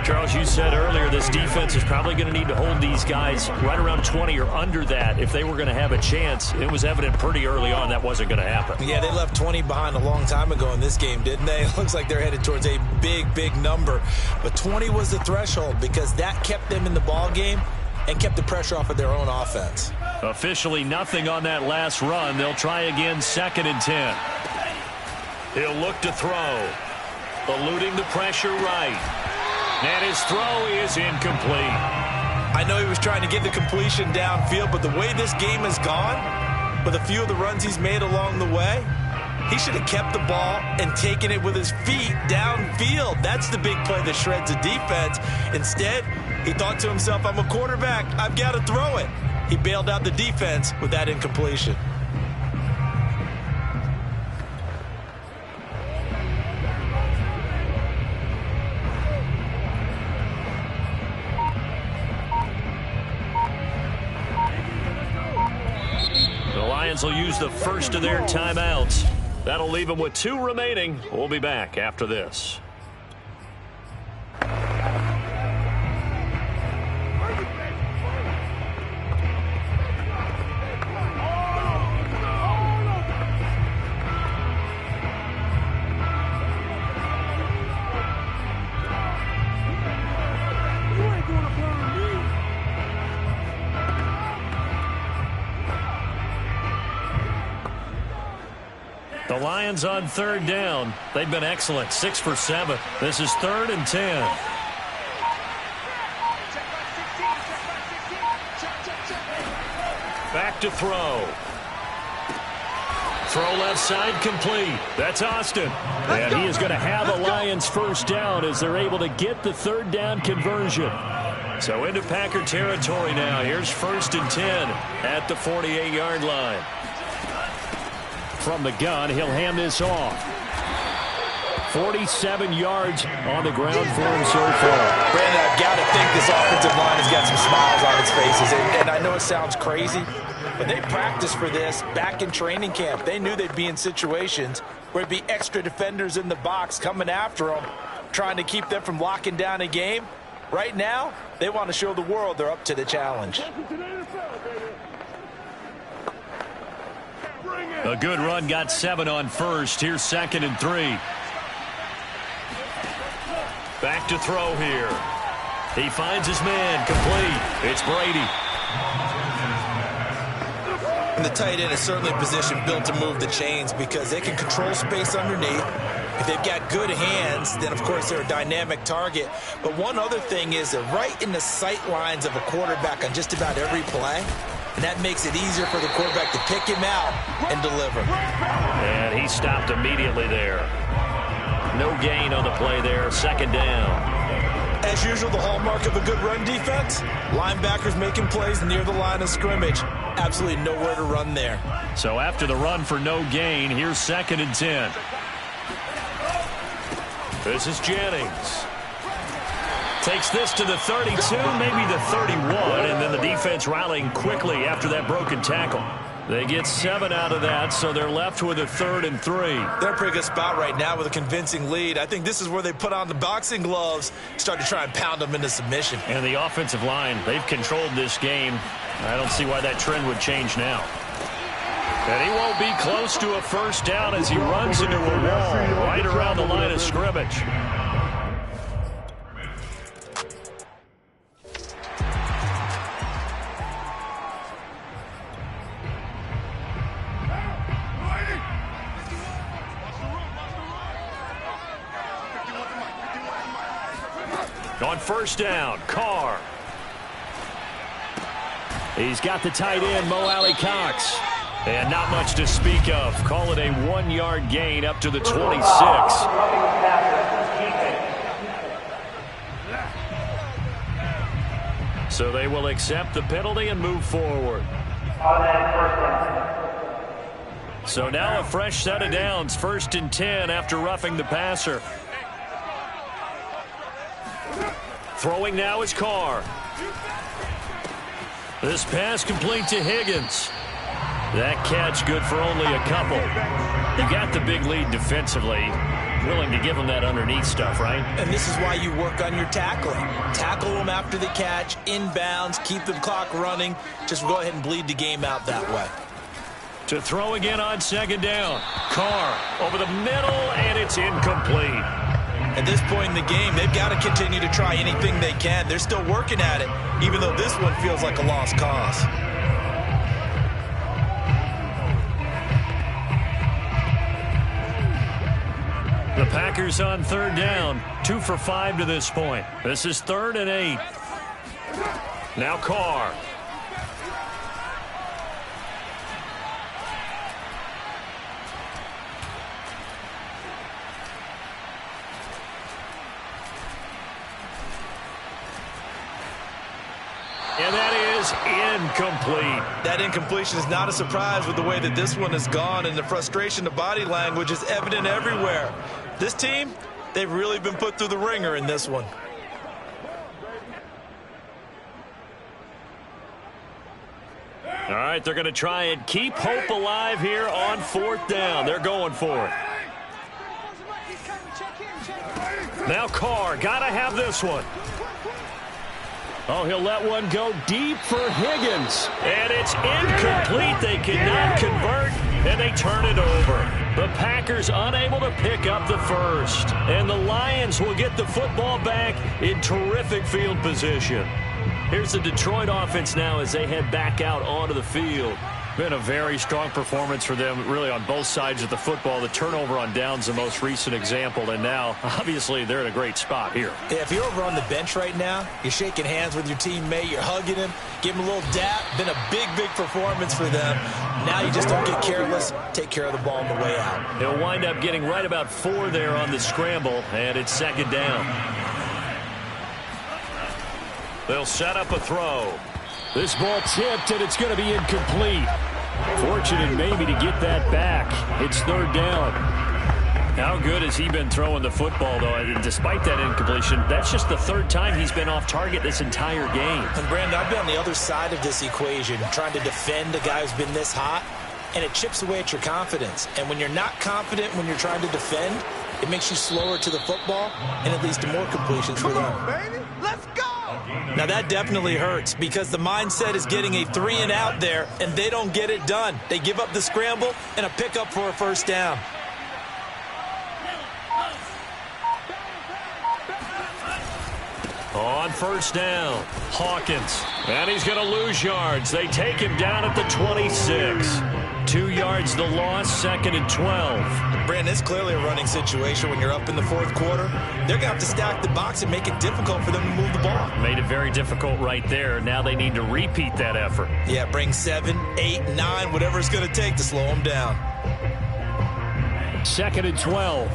Charles, you said earlier this defense is probably going to need to hold these guys right around 20 or under that if they were going to have a chance. It was evident pretty early on that wasn't going to happen. Yeah, they left 20 behind a long time ago in this game, didn't they? It looks like they're headed towards a big, big number. But 20 was the threshold because that kept them in the ball game and kept the pressure off of their own offense. Officially nothing on that last run. They'll try again 2nd and 10. He'll look to throw. Eluding the pressure right. And his throw is incomplete. I know he was trying to get the completion downfield, but the way this game has gone, with a few of the runs he's made along the way, he should have kept the ball and taken it with his feet downfield. That's the big play that shreds the defense. Instead, he thought to himself, I'm a quarterback, I've got to throw it. He bailed out the defense with that incompletion. The Lions will use the first of their timeouts. That'll leave them with 2 remaining. We'll be back after this. The Lions on 3rd down. They've been excellent, 6 for 7. This is 3rd and 10. Back to throw. Throw left side complete. That's Austin. And he is going to have a Lions first down as they're able to get the 3rd down conversion. So into Packer territory now. Here's 1st and 10 at the 48-yard line. From the gun, he'll hand this off. 47 yards on the ground for him so far. Brandon, I've got to think this offensive line has got some smiles on its faces. And I know it sounds crazy, but they practiced for this back in training camp. They knew they'd be in situations where there'd be extra defenders in the box coming after them, trying to keep them from locking down a game. Right now, they want to show the world they're up to the challenge. A good run, got 7 on first. Here's 2nd and 3. Back to throw here. He finds his man, complete. It's Brady. And the tight end is certainly a position built to move the chains because they can control space underneath. If they've got good hands, then, of course, they're a dynamic target. But one other thing is they're right in the sight lines of a quarterback on just about every play. And that makes it easier for the quarterback to pick him out and deliver. And he stopped immediately there. No gain on the play there. 2nd down. As usual, the hallmark of a good run defense, linebackers making plays near the line of scrimmage. Absolutely nowhere to run there. So after the run for no gain, here's 2nd and 10. This is Jennings. Takes this to the 32, maybe the 31, and then the defense rallying quickly after that broken tackle. They get 7 out of that, so they're left with a 3rd and 3. They're in a pretty good spot right now with a convincing lead. I think this is where they put on the boxing gloves, start to try and pound them into submission. And the offensive line, they've controlled this game. I don't see why that trend would change now. And he won't be close to a first down as he runs into a wall right around the line of scrimmage. On 1st down, Carr. He's got the tight end, Mo Alley-Cox. And not much to speak of. Call it a 1-yard gain up to the 26. So they will accept the penalty and move forward. So now a fresh set of downs. 1st and 10 after roughing the passer. Throwing now is Carr. This pass complete to Higgins. That catch good for only a couple. You got the big lead defensively. Willing to give them that underneath stuff, right? And this is why you work on your tackling. Tackle them after the catch, inbounds, keep the clock running. Just go ahead and bleed the game out that way. To throw again on 2nd down. Carr over the middle, and it's incomplete. At this point in the game, they've got to continue to try anything they can. They're still working at it, even though this one feels like a lost cause. The Packers on 3rd down, 2 for 5 to this point. This is 3rd and 8. Now Carr. And that is incomplete. That incompletion is not a surprise with the way that this one has gone, and the frustration, the body language is evident everywhere. This team, they've really been put through the ringer in this one. All right, they're going to try and keep hope alive here on 4th down. They're going for it. Now Carr, got to have this one. Oh, he'll let one go deep for Higgins. And it's incomplete. They cannot convert, and they turn it over. The Packers unable to pick up the first. And the Lions will get the football back in terrific field position. Here's the Detroit offense now as they head back out onto the field. Been a very strong performance for them, really, on both sides of the football. The turnover on downs, the most recent example, and now, obviously, they're in a great spot here. Yeah, if you're over on the bench right now, you're shaking hands with your teammate, you're hugging him, give him a little dap. Been a big, big performance for them. Now you just don't get careless. Take care of the ball on the way out. They'll wind up getting right about 4 there on the scramble, and it's 2nd down. They'll set up a throw. This ball tipped, and it's going to be incomplete. Fortunate maybe to get that back. It's 3rd down. How good has he been throwing the football, though? And despite that incompletion, that's just the 3rd time he's been off target this entire game. And, Brandon, I've been on the other side of this equation, trying to defend a guy who's been this hot, and it chips away at your confidence. And when you're not confident when you're trying to defend, it makes you slower to the football, and it leads to more completions for them. Come on, baby. Let's go! Now that definitely hurts because the mindset is getting a 3-and-out there, and they don't get it done. They give up the scramble and a pickup for a 1st down. On 1st down, Hawkins. And he's going to lose yards. They take him down at the 26. 2 yards the loss, 2nd and 12. Brandon, it's clearly a running situation when you're up in the 4th quarter. They're going to have to stack the box and make it difficult for them to move the ball. Made it very difficult right there. Now they need to repeat that effort. Yeah, bring 7, 8, 9, whatever it's going to take to slow them down. 2nd and 12.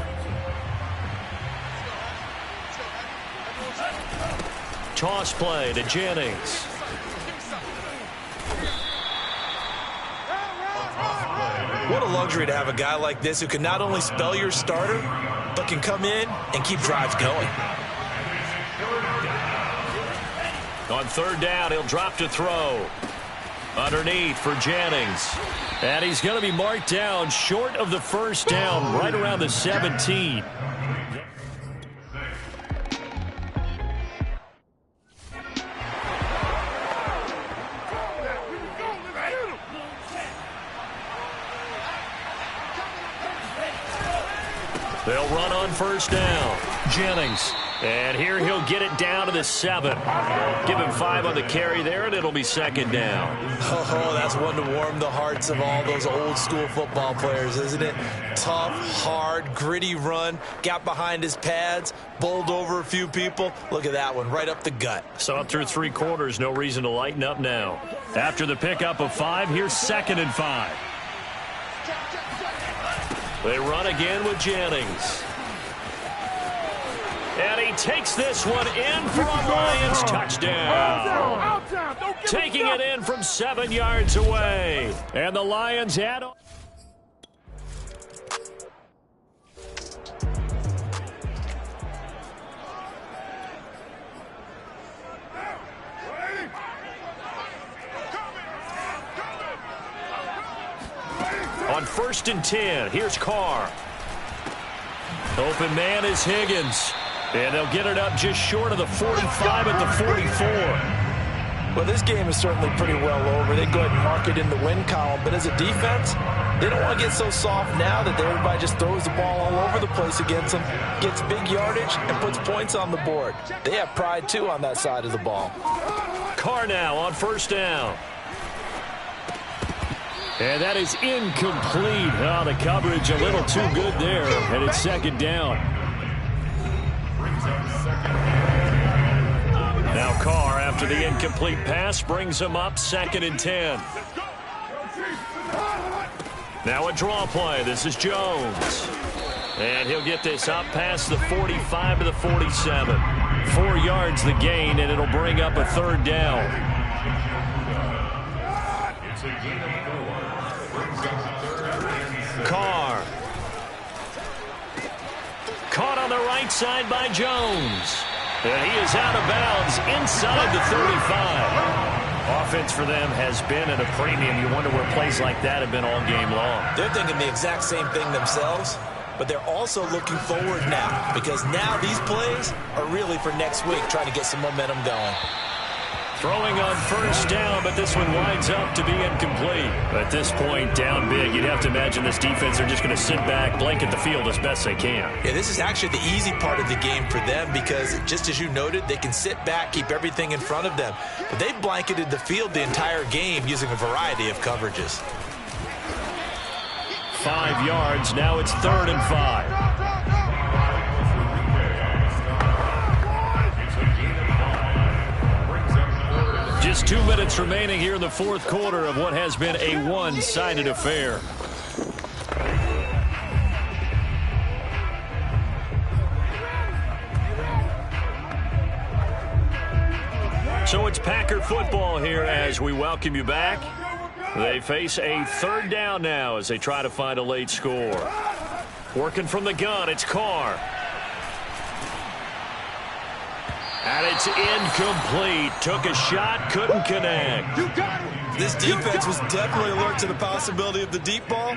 Toss play to Jennings. What a luxury to have a guy like this who can not only spell your starter, but can come in and keep drives going. On 3rd down, he'll drop to throw. Underneath for Jennings. And he's going to be marked down short of the 1st down, right around the 17. They'll run on 1st down. Jennings. And here he'll get it down to the 7. Give him 5 on the carry there, and it'll be 2nd down. Oh, that's one to warm the hearts of all those old-school football players, isn't it? Tough, hard, gritty run. Got behind his pads, bowled over a few people. Look at that one, right up the gut. So through 3 quarters, no reason to lighten up now. After the pickup of 5, here's 2nd and 5. They run again with Jennings. And he takes this one in for a Lions touchdown. Taking it in from 7 yards away. And the Lions add on. On 1st and 10, here's Carr. Open man is Higgins. And they'll get it up just short of the 45 at the 44. Well, this game is certainly pretty well over. They go ahead and mark it in the win column. But as a defense, they don't want to get so soft now that everybody just throws the ball all over the place against them, gets big yardage, and puts points on the board. They have pride, too, on that side of the ball. Carr now on 1st down. And that is incomplete. Oh, the coverage a little too good there. And it's 2nd down. Now Carr, after the incomplete pass, brings him up 2nd and 10. Now a draw play. This is Jones. And he'll get this up past the 45 to the 47. 4 yards the gain, and it'll bring up a 3rd down. Carr. Caught on the right side by Jones. And he is out of bounds inside the 35. Offense for them has been at a premium. You wonder where plays like that have been all game long. They're thinking the exact same thing themselves, but they're also looking forward now, because now these plays are really for next week, trying to get some momentum going. Throwing on 1st down, but this one winds up to be incomplete. At this point, down big, you'd have to imagine this defense are just going to sit back, blanket the field as best they can. Yeah, this is actually the easy part of the game for them, because just as you noted, they can sit back, keep everything in front of them. But they've blanketed the field the entire game using a variety of coverages. 5 yards, now it's 3rd and 5. Just 2 minutes remaining here in the 4th quarter of what has been a one-sided affair. So it's Packer football here as we welcome you back. They face a 3rd down now as they try to find a late score. Working from the gun, it's Carr. And it's incomplete. Took a shot, couldn't connect. This defense was definitely alert to the possibility of the deep ball.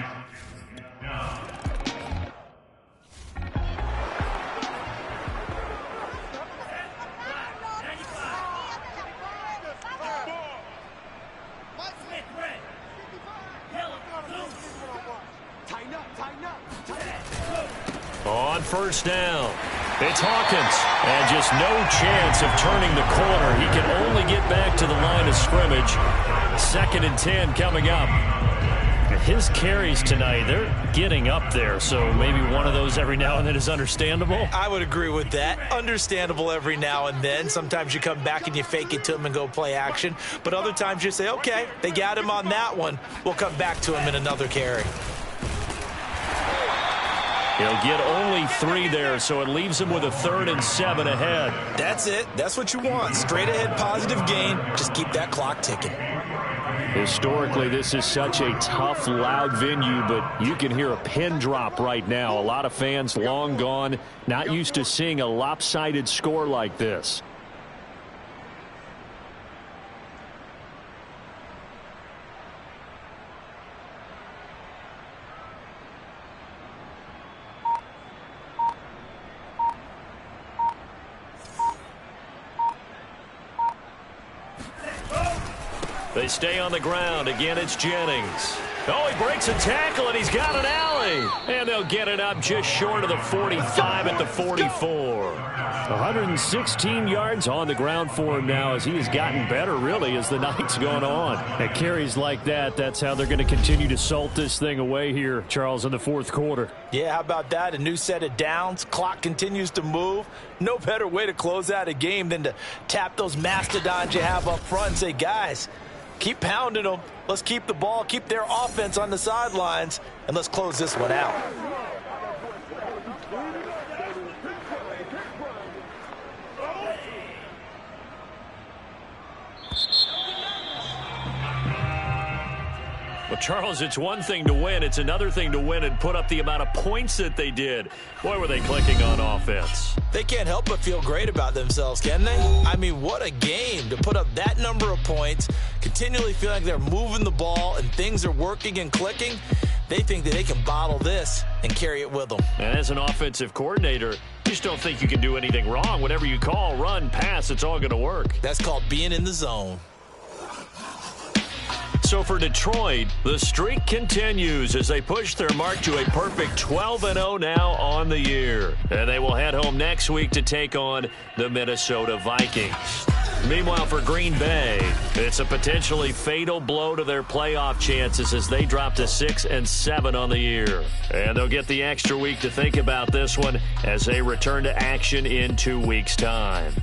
On 1st down, it's Hawkins, and just no chance of turning the corner. He can only get back to the line of scrimmage. 2nd and 10 coming up. His carries tonight, they're getting up there, so maybe one of those every now and then is understandable. I would agree with that. Understandable every now and then. Sometimes you come back and you fake it to him and go play action, but other times you say, okay, they got him on that one. We'll come back to him in another carry. He'll get only 3 there, so it leaves him with a 3rd and 7 ahead. That's it. That's what you want. Straight ahead positive gain. Just keep that clock ticking. Historically, this is such a tough, loud venue, but you can hear a pin drop right now. A lot of fans long gone, not used to seeing a lopsided score like this. They stay on the ground. Again, it's Jennings. Oh, he breaks a tackle, and he's got an alley. And they'll get it up just short of the 45 at the 44. 116 yards on the ground for him now as he has gotten better, really, as the night's gone on. At carries like that, that's how they're going to continue to salt this thing away here, Charles, in the 4th quarter. Yeah, how about that? A new set of downs. Clock continues to move. No better way to close out a game than to tap those mastodons you have up front and say, guys, keep pounding them. Let's keep the ball, keep their offense on the sidelines, and let's close this one out. Well, Charles, it's one thing to win. It's another thing to win and put up the amount of points that they did. Boy, were they clicking on offense. They can't help but feel great about themselves, can they? I mean, what a game to put up that number of points, continually feel like they're moving the ball and things are working and clicking. They think that they can bottle this and carry it with them. And as an offensive coordinator, you just don't think you can do anything wrong. Whatever you call, run, pass, it's all going to work. That's called being in the zone. So for Detroit, the streak continues as they push their mark to a perfect 12-0 now on the year. And they will head home next week to take on the Minnesota Vikings. Meanwhile, for Green Bay, it's a potentially fatal blow to their playoff chances as they drop to 6-7 on the year. And they'll get the extra week to think about this one as they return to action in 2 weeks' time.